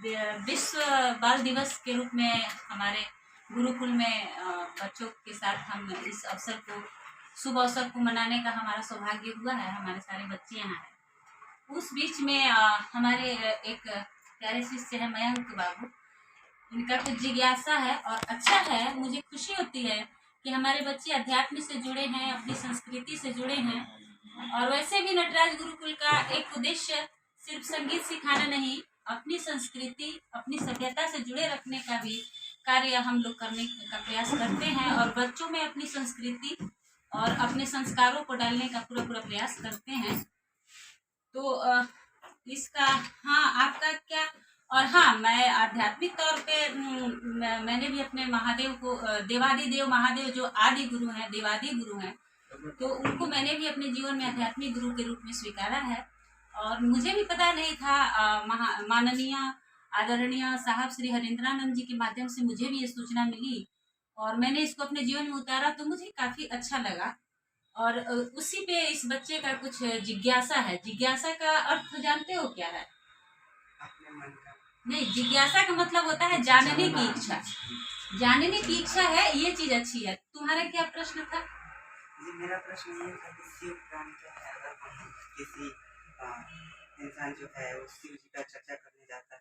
विश्व बाल दिवस के रूप में हमारे गुरुकुल में बच्चों के साथ हम इस अवसर को शुभ अवसर को मनाने का हमारा सौभाग्य हुआ है। हमारे सारे बच्चे यहाँ हैं। उस बीच में हमारे एक प्यारे शिष्य है मयंक बाबू, इनका कुछ जिज्ञासा है और अच्छा है। मुझे खुशी होती है कि हमारे बच्चे अध्यात्म से जुड़े हैं, अपनी संस्कृति से जुड़े हैं। और वैसे भी नटराज गुरुकुल का एक उद्देश्य सिर्फ संगीत सिखाना नहीं, अपनी संस्कृति, अपनी सभ्यता से जुड़े रखने का भी कार्य हम लोग करने का प्रयास करते हैं और बच्चों में अपनी संस्कृति और अपने संस्कारों को डालने का पूरा प्रयास करते हैं। तो इसका आपका क्या। और मैं आध्यात्मिक तौर पे मैंने भी अपने महादेव को देवादिदेव महादेव जो आदि गुरु हैं, देवादि गुरु हैं, तो उनको मैंने भी अपने जीवन में आध्यात्मिक गुरु के रूप में स्वीकारा है। और मुझे भी पता नहीं था, माननीय आदरणीय साहब श्री हरिंद्रानंद जी के माध्यम से मुझे भी ये सूचना मिली और मैंने इसको अपने जीवन में उतारा तो मुझे काफ़ी अच्छा लगा। और उसी पे इस बच्चे का कुछ जिज्ञासा है। जिज्ञासा का अर्थ जानते हो क्या है? नहीं, जिज्ञासा का मतलब होता है जानने की इच्छा। जानने की इच्छा है, ये चीज अच्छी है। तुम्हारा क्या प्रश्न था? जी, मेरा प्रश्न ये था कि शिव पुराण क्या है। अगर किसी इंसान जो है वो शिव जी का चर्चा करने जाता है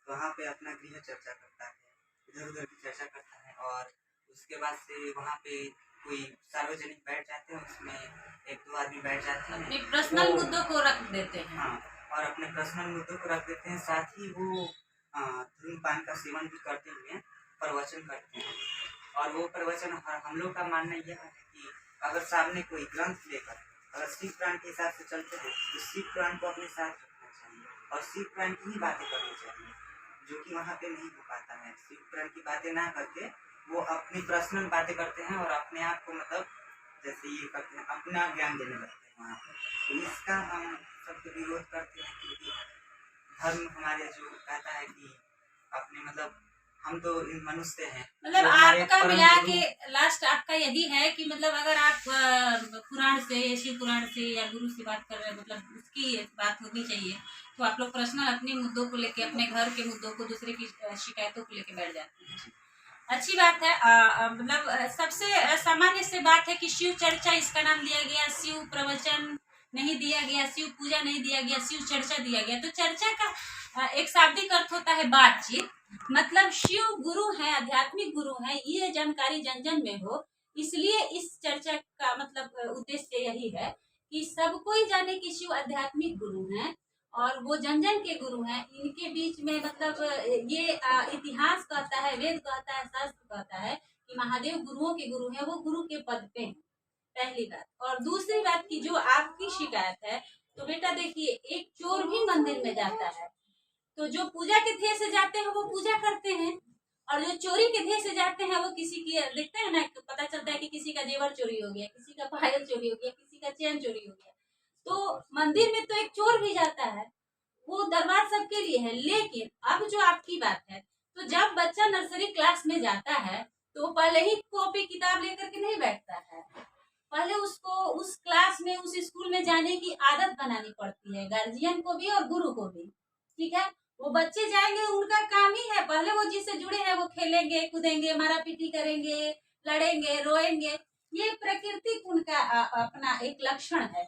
तो वहाँ पे अपना गृह चर्चा करता है, इधर उधर की चर्चा करता है और उसके बाद से वहाँ पे कोई सार्वजनिक बैठ जाते हैं, उसमें एक दो आदमी बैठ जाते हैं, अपने पर्सनल मुद्दों को रख देते हैं। हाँ, और अपने पर्सनल मुद्दों को रख देते हैं। साथ ही वो धूम्रपान का सेवन भी करते हुए प्रवचन करते हैं। और वो प्रवचन हम लोग का मानना यह है कि अगर सामने कोई ग्रंथ लेकर अगर शिव पुराण के हिसाब से चलते हैं तो शिव पुराण को अपने साथ रखना चाहिए और शिव पुराण की ही बातें करनी चाहिए, जो कि वहाँ पे नहीं हो पाता है। शिव पुराण की बातें ना करके वो अपनी पर्सनल बातें करते हैं और अपने आप को मतलब जैसे ये करते हैं, अपना ज्ञान देने लगते हैं वहाँ पर। तो इसका हम सबको विरोध करते हैं क्योंकि धर्म हमारे जो कहता है कि अपने मतलब हम तो मनुष्य हैं। मतलब आपका मिला के लास्ट आपका यही है कि मतलब अगर आप पुराण से, शिव पुराण से या गुरु से बात कर रहे हैं, मतलब उसकी बात होनी चाहिए। तो आप लोग पर्सनल अपने मुद्दों को लेके, अपने घर के मुद्दों को, दूसरे की शिकायतों को लेके बैठ जाते हैं। अच्छी बात है। मतलब सबसे सामान्य से बात है कि शिव चर्चा इसका नाम दिया गया, शिव प्रवचन नहीं दिया गया, शिव पूजा नहीं दिया गया, शिव चर्चा दिया गया। तो चर्चा का एक शाब्दिक अर्थ होता है बातचीत। मतलब शिव गुरु है, आध्यात्मिक गुरु है, ये जानकारी जन जन में हो, इसलिए इस चर्चा का मतलब उद्देश्य यही है कि सब कोई जाने कि शिव आध्यात्मिक गुरु हैं और वो जन जन के गुरु हैं। इनके बीच में मतलब ये इतिहास कहता है, वेद कहता है, शास्त्र कहता है कि महादेव गुरुओं के गुरु हैं, वो गुरु के पद पे हैं। पहली बात। और दूसरी बात की जो आपकी शिकायत है, तो बेटा देखिए, एक चोर भी मंदिर में जाता है तो जो पूजा के ध्येय से जाते हैं वो पूजा करते हैं, और जो चोरी के ध्येय से जाते हैं वो किसी की देखते हैं ना, तो पता चलता है कि किसी का जेवर चोरी हो गया, किसी का पायल चोरी हो गया, किसी का चैन चोरी हो गया। तो मंदिर में तो एक चोर भी जाता है, वो दरबार सबके लिए है। लेकिन अब जो आपकी बात है, तो जब बच्चा नर्सरी क्लास में जाता है तो पहले ही कॉपी किताब लेकर के नहीं बैठता है, पहले उसको उस क्लास में, उस स्कूल में जाने की आदत बनानी पड़ती है, गार्जियन को भी और गुरु को भी। ठीक है, वो बच्चे जाएंगे, उनका काम ही है, पहले वो जिससे जुड़े हैं वो खेलेंगे, कूदेंगे, मारा पीटी करेंगे, लड़ेंगे, रोएंगे। ये प्रकृति उनका अपना एक लक्षण है।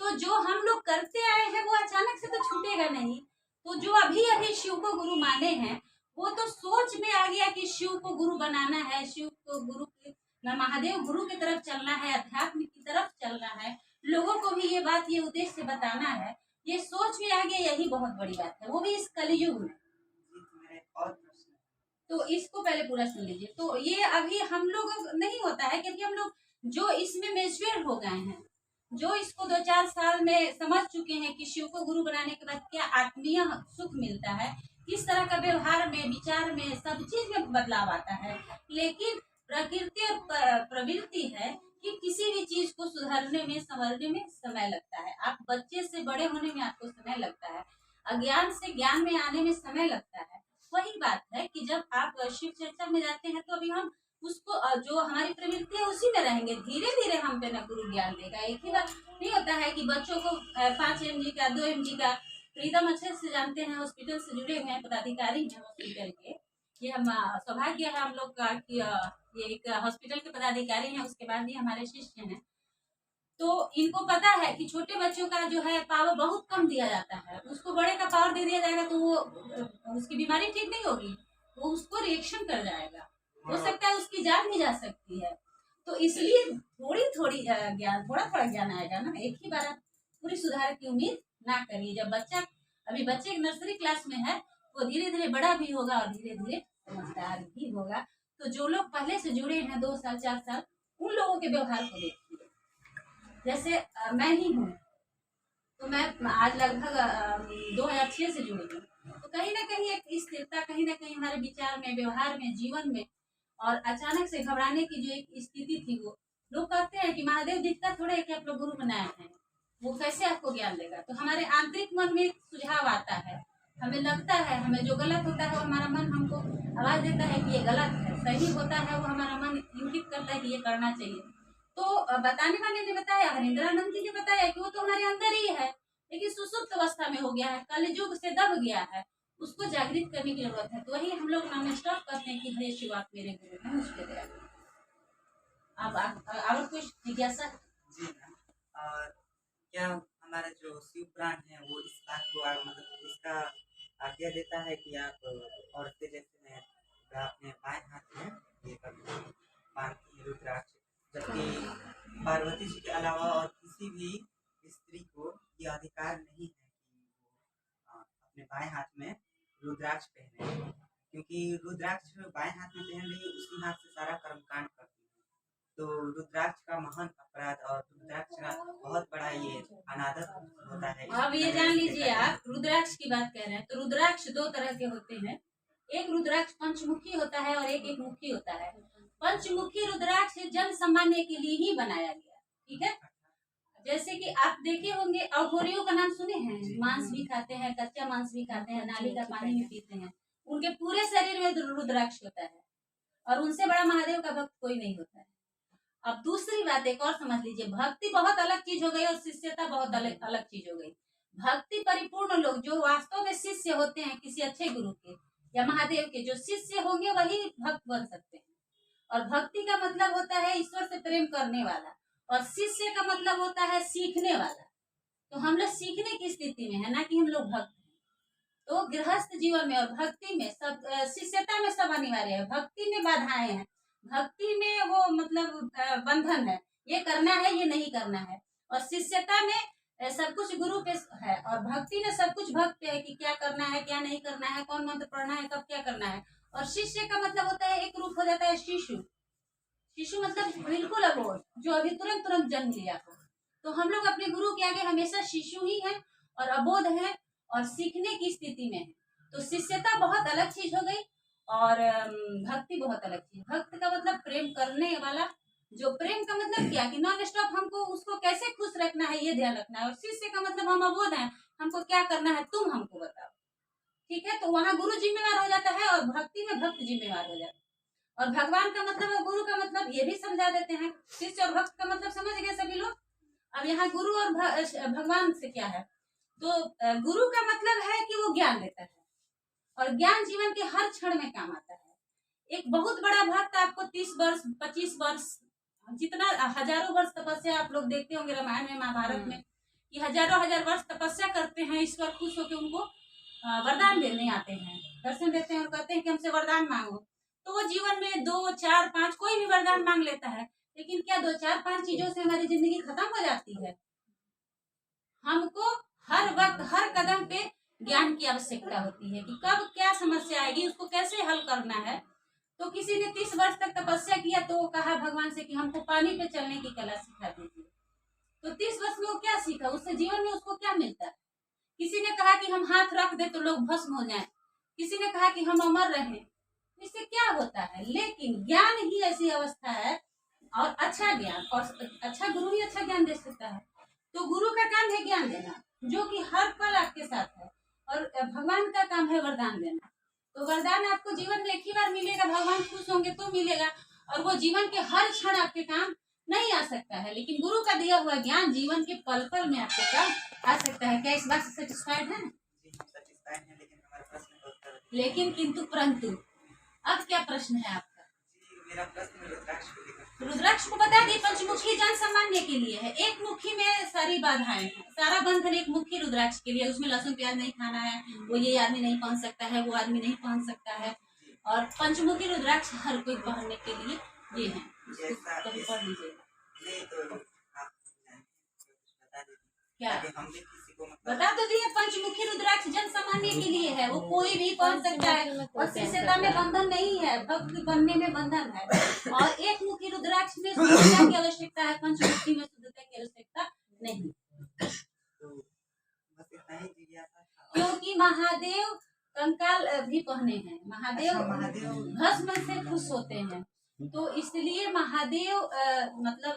तो जो हम लोग करते आए हैं वो अचानक से तो छूटेगा नहीं। तो जो अभी अभी शिव को गुरु माने हैं, वो तो सोच में आ गया कि शिव को गुरु बनाना है, शिव को गुरु की, महादेव गुरु की तरफ चलना है, अध्यात्म की तरफ चलना है, लोगों को भी ये बात, ये उद्देश्य बताना है, ये सोच में आ गया। यही बहुत बड़ी बात है, वो भी इस कलयुग में। तो इसको पहले पूरा सुन लीजिए। तो ये अभी हम लोग नहीं होता है क्योंकि हम लोग जो इसमें मेच्योर हो गए हैं, जो इसको 2-4 साल में समझ चुके हैं कि शिव को गुरु बनाने के बाद क्या आत्मीय सुख मिलता है, किस तरह का व्यवहार में, विचार में, सब चीज में बदलाव आता है। लेकिन प्रकृति और प्रवृत्ति है कि किसी भी चीज को सुधारने में, संवरने में समय लगता है। आप बच्चे से बड़े होने में आपको समय लगता है, अज्ञान से ज्ञान में आने में समय लगता है। वही बात है कि जब आप शिव चर्चा में जाते हैं तो अभी हम उसको, जो हमारी प्रवृत्ति है उसी में रहेंगे। धीरे धीरे हम पे न गुरु ज्ञान देगा। एक ही बात नहीं होता है कि बच्चों को 5 mg का, 2 mg का प्रीतम अच्छे से जानते हैं, हॉस्पिटल से जुड़े हुए हैं, पदाधिकारी हैं हॉस्पिटल के। ये हम सौभाग्य है हम लोग का कि ये एक हॉस्पिटल के पदाधिकारी हैं, उसके बाद भी हमारे शिष्य हैं। तो इनको पता है कि छोटे बच्चों का जो है पावर बहुत कम दिया जाता है, उसको बड़े का पावर दे दिया जाएगा तो वो उसकी बीमारी ठीक नहीं होगी, वो उसको रिएक्शन कर जाएगा, हो सकता है उसकी जान भी जा सकती है। तो इसलिए थोड़ी थोड़ी ज्ञान, थोड़ा थोड़ा ज्ञान आएगा ना, एक ही बार आप पूरी सुधार की उम्मीद ना करिए। जब बच्चा अभी बच्चे नर्सरी क्लास में है, वो धीरे धीरे बड़ा भी होगा और धीरे धीरे समझदार भी होगा। तो जो लोग पहले से जुड़े हैं 2 साल 4 साल, उन लोगों के व्यवहार को देखिए। जैसे मैं ही हूँ, तो मैं आज लगभग 2006 से जुड़ी हूँ, तो कहीं ना कहीं एक स्थिरता, कहीं ना कहीं हमारे विचार में, व्यवहार में, जीवन में, और अचानक से घबराने की जो एक स्थिति थी, वो लोग कहते हैं कि महादेव दिखता थोड़े है कि आप लोग गुरु बनाए हैं, वो कैसे आपको ज्ञान देगा। तो हमारे आंतरिक मन में एक सुझाव आता है, हमें लगता है, हमें जो गलत होता है वो हमारा मन हमको आवाज देता है कि ये गलत है, सही होता है वो हमारा मन इंगित करता है कि ये करना चाहिए। तो बताने वाले ने बताया, हरिंद्रानंद जी ने बताया कि वो तो हमारे अंदर ही है, लेकिन सुसुप्त अवस्था में हो गया है, कलयुग से दब गया है, उसको जागृत करने की जरूरत है। तो वही हम लोग नॉन स्टॉप करते हैं कि हरे शिव आप मेरे गुरु हैं, मुझ पे दया करें। अब और कुछ जिज्ञासा? जी मैम। और क्या हमारा जो शिव पुराण है वो इस बात को मतलब इसका आज्ञा देता है कि आप औरतें जैसे में अपने बाएं हाथ में ये बांधती है रुद्राक्ष, जबकि पार्वती जी के अलावा और किसी भी स्त्री को ये अधिकार नहीं है कि वो अपने बाएं हाथ में रुद्राक्ष पहने, क्योंकि रुद्राक्ष बाएं हाथ में पहन रही है, उसी हाथ से सारा कर्मकांड करती है। तो रुद्राक्ष का महान अपराध और रुद्राक्ष का बहुत बड़ा ये अनादर होता है। अब ये जान लीजिए, आप रुद्राक्ष की बात कह रहे हैं, तो रुद्राक्ष 2 तरह के होते हैं। एक रुद्राक्ष पंचमुखी होता है और एक एक मुखी होता है। पंचमुखी रुद्राक्ष जन सम्मानने के लिए ही बनाया गया, ठीक है। जैसे कि आप देखे होंगे, अघोरियों का नाम सुने हैं, मांस भी खाते हैं, कच्चा मांस भी खाते हैं, नाली का पानी भी पीते हैं, उनके पूरे शरीर में रुद्राक्ष होता है, और उनसे बड़ा महादेव का भक्त कोई नहीं होता है। अब दूसरी बात एक और समझ लीजिए, भक्ति बहुत अलग चीज हो गई और शिष्यता बहुत अलग अलग चीज हो गई। भक्ति परिपूर्ण लोग जो वास्तव में शिष्य होते हैं किसी अच्छे गुरु के या महादेव के, जो शिष्य होंगे वही भक्त बन सकते हैं। और भक्ति का मतलब होता है ईश्वर से प्रेम करने वाला, और शिष्य का मतलब होता है सीखने वाला। तो हम लोग सीखने की स्थिति में है, ना कि हम लोग भक्त हैं। तो गृहस्थ जीवन में और भक्ति में सब, शिष्यता में सब अनिवार्य है। भक्ति में बाधाएं हैं, भक्ति में वो मतलब बंधन है, ये करना है ये नहीं करना है। और शिष्यता में सब कुछ गुरु पे है, और भक्ति में सब कुछ भक्त पे है कि क्या करना है क्या नहीं करना है, कौन मंत्र पढ़ना है, कब क्या करना है। और शिष्य का मतलब होता है एक रूप हो जाता है शिशु। शिशु मतलब बिल्कुल अबोध, जो अभी तुरंत तुरंत जन्म लिया हो। तो हम लोग अपने गुरु के आगे हमेशा शिशु ही हैं और अबोध हैं और सीखने की स्थिति में है। तो शिष्यता बहुत अलग चीज हो गई और भक्ति बहुत अलग चीज। भक्त का मतलब प्रेम करने वाला, जो प्रेम का मतलब क्या कि नॉन स्टॉप हमको उसको कैसे खुश रखना है ये ध्यान रखना है। और शिष्य का मतलब हम अबोध हैं, हमको क्या करना है तुम हमको बताओ, ठीक है। तो वहाँ गुरु जिम्मेवार हो जाता है और भक्ति में भक्त जिम्मेवार हो जाता है। और भगवान का मतलब और गुरु का मतलब ये भी समझा देते हैं। शिष्य और भक्त का मतलब समझ गए सभी लोग। अब यहाँ गुरु और भगवान से क्या है, तो गुरु का मतलब है कि वो ज्ञान देता है, और ज्ञान जीवन के हर क्षण में काम आता है। एक बहुत बड़ा भक्त आपको 30 वर्ष 25 वर्ष, जितना हजारों वर्ष तपस्या आप लोग देखते होंगे रामायण में महाभारत में, कि हजारों हजार वर्ष तपस्या करते हैं, ईश्वर खुश होकर उनको वरदान देने आते हैं, दर्शन देते हैं और कहते हैं कि हमसे वरदान मांगो। तो वो जीवन में 2 4 5 कोई भी वरदान मांग लेता है, लेकिन क्या 2 4 5 चीजों से हमारी जिंदगी खत्म हो जाती है? हमको हर वक्त हर कदम पे ज्ञान की आवश्यकता होती है कि कब क्या समस्या आएगी, उसको कैसे हल करना है। तो किसी ने 30 वर्ष तक तपस्या किया तो वो कहा भगवान से कि हमको पानी पे चलने की कला सिखा दीजिए। तो 30 वर्ष में वो क्या सीखा, उससे जीवन में उसको क्या मिलता है? किसी ने कहा कि हम हाथ रख दे तो लोग भस्म हो जाएं, किसी ने कहा कि हम अमर रहें, इससे क्या होता है? लेकिन ज्ञान ही ऐसी अवस्था है, और अच्छा ज्ञान और अच्छा गुरु ही अच्छा ज्ञान दे सकता है। तो गुरु का काम है ज्ञान देना, जो कि हर पल आपके साथ है, और भगवान का काम है वरदान देना। तो वरदान आपको जीवन में एक ही बार मिलेगा, भगवान खुश होंगे तो मिलेगा, और वो जीवन के हर क्षण आपके काम नहीं आ सकता है। लेकिन गुरु का दिया हुआ ज्ञान जीवन के पल पल में आपके काम आ सकता है। क्या इस बात से सेटिस्फाइड है? बताए हैं, लेकिन हमारे प्रश्न का उत्तर लेकिन किंतु परंतु अब क्या प्रश्न है आपका? जी, मेरा प्रश्न रुद्राक्ष को लेकर। रुद्राक्ष को बता दी, पंचमुखी जन सामान्य के लिए है। एक मुखी में सारी बाधाएं हैं, सारा बंधन एक मुखी रुद्राक्ष के लिए। उसमें लहसुन प्याज नहीं खाना है, वो ये आदमी नहीं पहन सकता है, वो आदमी नहीं पहन सकता है। और पंचमुखी रुद्राक्ष हर कोई पहनने के लिए ये है। कभी पढ़ लीजिएगा। नहीं तो आप बता दीजिए क्या ताकि हम भी किसी को बता तो दिए, पंचमुखी रुद्राक्ष जन सामान्य के लिए है, वो कोई भी पहन सकता है। और शिष्यता में बंधन नहीं है, भक्त बनने में बंधन है। और एक मुखी रुद्राक्ष में शुद्धता की आवश्यकता है, पंचमुखी में शुद्धता की आवश्यकता नहीं। तो बस इतना ही जिज्ञासा था। क्योंकि महादेव कंकाल भी पहने हैं, महादेव भस्म से खुश होते हैं, तो इसलिए महादेव मतलब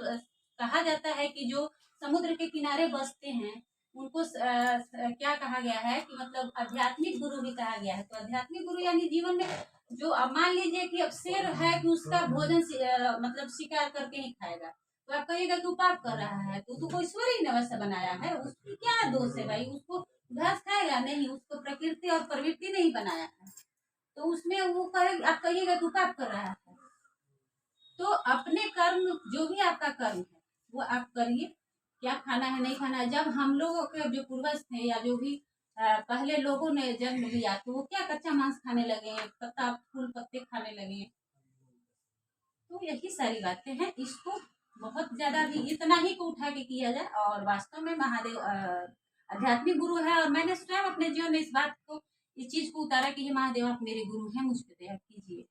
कहा जाता है कि जो समुद्र के किनारे बसते हैं उनको क्या कहा गया है कि मतलब आध्यात्मिक गुरु भी कहा गया है। तो आध्यात्मिक गुरु यानी जीवन में जो, अब मान लीजिए कि अब शेर है कि उसका भोजन मतलब शिकार करके ही खाएगा, तो आप कहिएगा कि पाप कर रहा है, तो कोई ईश्वर ही ने वैसा बनाया है, उसकी क्या दोष है भाई? उसको घास खाएगा नहीं, उसको प्रकृति और प्रवृत्ति नहीं बनाया है, तो उसमें वो कहे, आप कहिएगा कि पाप कर रहा है। तो अपने कर्म, जो भी आपका कर्म है वो आप करिए, क्या खाना है नहीं खाना है। जब हम लोगों के जो पूर्वज थे या जो भी पहले लोगों ने जन्म लिया, तो वो क्या कच्चा मांस खाने लगे, पत्ता फूल पत्ते खाने लगे। तो यही सारी बातें हैं, इसको बहुत ज्यादा भी इतना ही को उठा के किया जाए। और वास्तव में महादेव आध्यात्मिक गुरु है, और मैंने स्वयं अपने जीवन में इस बात को, इस चीज को उतारा कि हे महादेव आप मेरे गुरु हैं, मुझ पर दया कीजिए।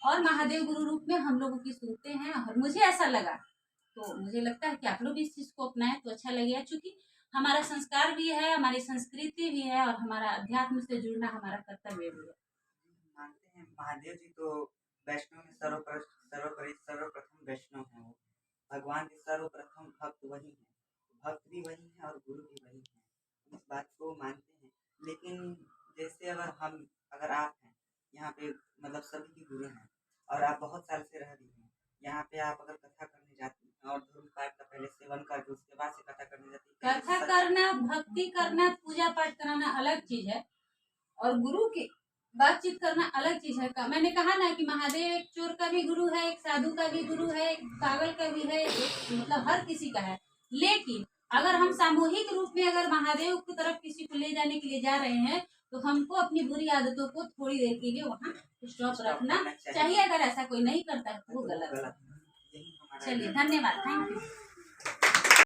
और महादेव गुरु रूप में हम लोगों की सुनते हैं, और मुझे ऐसा लगा, तो मुझे लगता है कि आप लोग इस चीज को अपनाएं तो अच्छा लगेगा, क्योंकि हमारा संस्कार भी है, हमारी संस्कृति भी है, और हमारा अध्यात्म से जुड़ना हमारा कर्तव्य भी है। मानते हैं महादेव जी तो वैष्णव में सर्वप्रथम वैष्णव है। वो भगवान के सर्वप्रथम भक्त वही है, भक्त भी वही है और गुरु भी वही है, इस बात को मानते हैं। लेकिन जैसे अगर आप हैं यहाँ पे, मतलब सभी की गुरु हैं, और आप बहुत साल से रह रही हैं यहाँ पे, आप अगर कथा करने जाती हैं और धर्म पाठ का पहले सेवन करके उसके बाद से कथा करने जाती है, कथा करना, भक्ति करना, पूजा पाठ कराना अलग चीज है, और गुरु की बातचीत करना अलग चीज है। मैंने कहा ना कि महादेव एक चोर का भी गुरु है, एक साधु का भी गुरु है, एक पागल का भी है, एक मतलब हर किसी का है। लेकिन अगर हम सामूहिक रूप में अगर महादेव की तरफ किसी को ले जाने के लिए जा रहे हैं, तो हमको अपनी बुरी आदतों को थोड़ी देर के लिए वहाँ स्टॉप रखना चाहिए। अगर ऐसा कोई नहीं करता है तो वो गलत है। चलिए, धन्यवाद, थैंक यू।